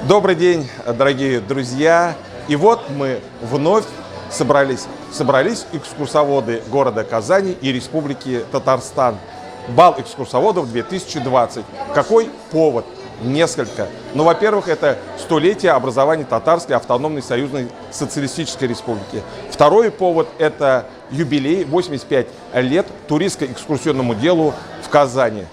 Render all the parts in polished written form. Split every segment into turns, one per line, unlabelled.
Добрый день, дорогие друзья. И вот мы вновь собрались экскурсоводы города Казани и Республики Татарстан. Бал экскурсоводов 2020. Какой повод? Несколько. Ну, во-первых, это столетие образования Татарской автономной союзной социалистической республики. Второй повод – это юбилей, 85 лет туристско-экскурсионному делу в Казани.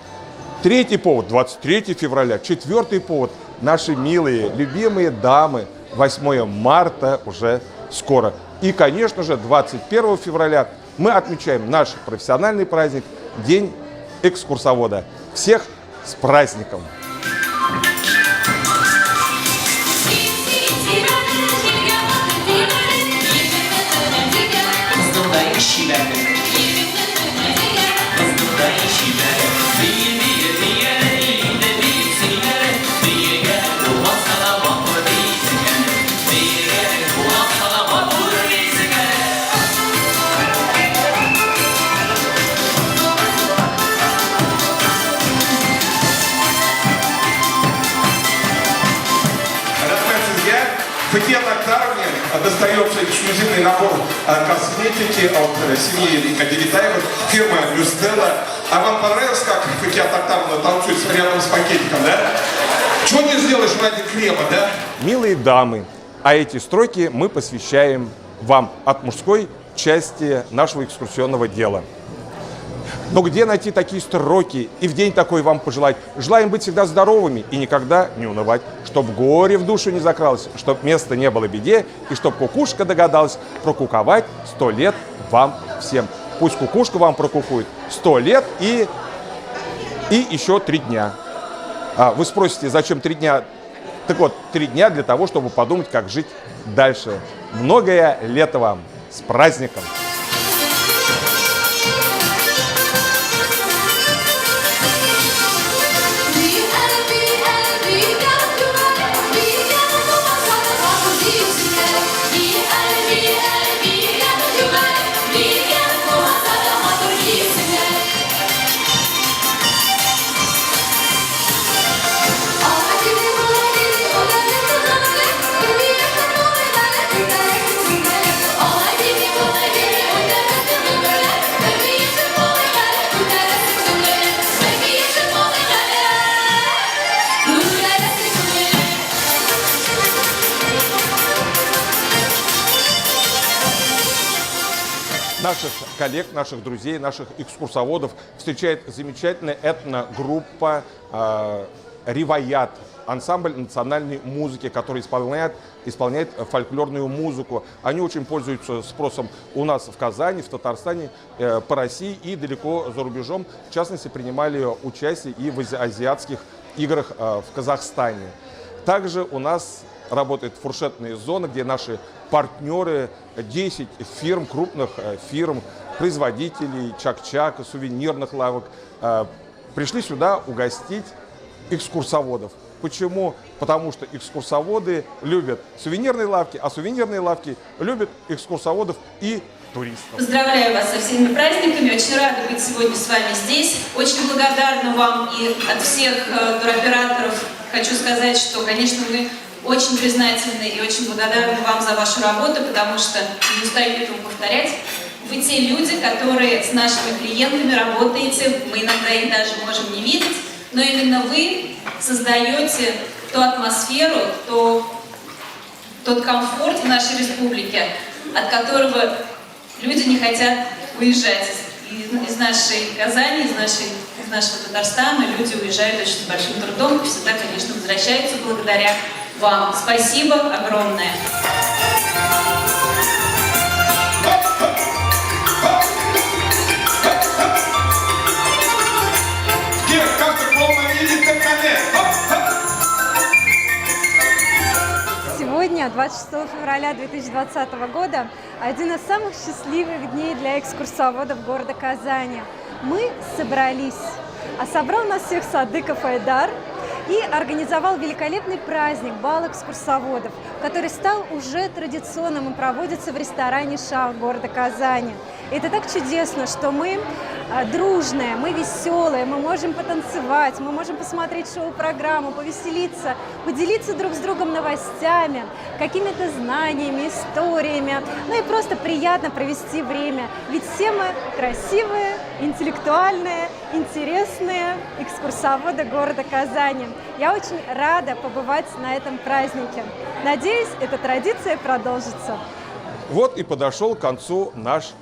Третий повод – 23 февраля. Четвертый повод – наши милые, любимые дамы. 8 марта уже скоро. И, конечно же, 21 февраля мы отмечаем наш профессиональный праздник – День экскурсовода. Всех с праздником!
Фатье Токтаровне достается эксклюзивный набор косметики от семьи Девитаевых, фирмы Люстелла. А вам понравилось, как Фатье Токтаровна танцует рядом с пакетиком, да? Чего не сделаешь ради крема, да?
Милые дамы, а эти строки мы посвящаем вам от мужской части нашего экскурсионного дела. Но где найти такие строки и в день такой вам пожелать? Желаем быть всегда здоровыми и никогда не унывать, чтоб горе в душу не закралось, чтоб места не было беде, и чтоб кукушка догадалась прокуковать 100 лет вам всем. Пусть кукушка вам прокукует 100 лет и еще 3 дня. Вы спросите, зачем 3 дня? Так вот, 3 дня для того, чтобы подумать, как жить дальше. Многое лето вам. С праздником! Наших коллег, наших друзей, наших экскурсоводов встречает замечательная этногруппа «Риваят», ансамбль национальной музыки, который исполняет фольклорную музыку. Они очень пользуются спросом у нас в Казани, в Татарстане, по России и далеко за рубежом. В частности, принимали участие и в азиатских играх в Казахстане. Также у нас работает фуршетная зона, где наши партнеры, 10 фирм, крупных фирм, производителей, чак-чак, сувенирных лавок, пришли сюда угостить экскурсоводов. Почему? Потому что экскурсоводы любят сувенирные лавки, а сувенирные лавки любят экскурсоводов и туристов.
Поздравляю вас со всеми праздниками, очень рада быть сегодня с вами здесь. Очень благодарна вам и от всех туроператоров хочу сказать, что, конечно, мы очень признательны и очень благодарны вам за вашу работу, потому что, не устаю этого повторять, вы те люди, которые с нашими клиентами работаете, мы иногда их даже можем не видеть, но именно вы создаете ту атмосферу, тот комфорт в нашей республике, от которого люди не хотят уезжать из нашей Казани, из нашего Татарстана. Люди уезжают очень с большим трудом и всегда, конечно, возвращаются благодаря вам. Спасибо огромное.
Сегодня, 26 февраля 2020 года, один из самых счастливых дней для экскурсоводов города Казани. Мы собрались, а собрал нас всех Садыков Айдар, и организовал великолепный праздник «Бал экскурсоводов», который стал уже традиционным и проводится в ресторане «Шах» города Казани. И это так чудесно, что мы дружные, мы веселые, мы можем потанцевать, мы можем посмотреть шоу-программу, повеселиться, поделиться друг с другом новостями, какими-то знаниями, историями, ну и просто приятно провести время. Ведь все мы красивые, интеллектуальные, интересные экскурсоводы города Казани. Я очень рада побывать на этом празднике. Надеюсь, эта традиция продолжится.
Вот и подошел к концу наш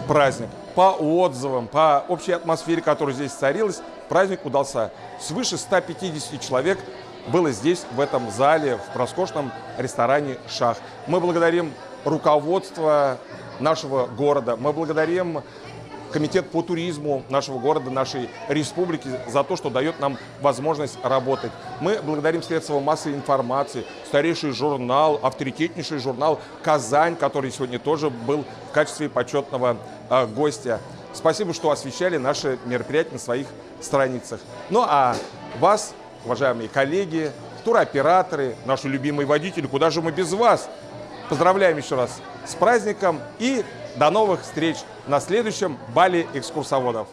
праздник. По отзывам, по общей атмосфере, которая здесь царилась, праздник удался. Свыше 150 человек было здесь, в этом зале, в роскошном ресторане «Шах». Мы благодарим руководство нашего города, мы благодарим Комитет по туризму нашего города, нашей республики за то, что дает нам возможность работать. Мы благодарим средства массовой информации, старейший журнал, авторитетнейший журнал «Казань», который сегодня тоже был в качестве почетного гостя. Спасибо, что освещали наши мероприятия на своих страницах. Ну а вас, уважаемые коллеги, туроператоры, наши любимые водители, куда же мы без вас? Поздравляем еще раз с праздником и до новых встреч на следующем бале экскурсоводов.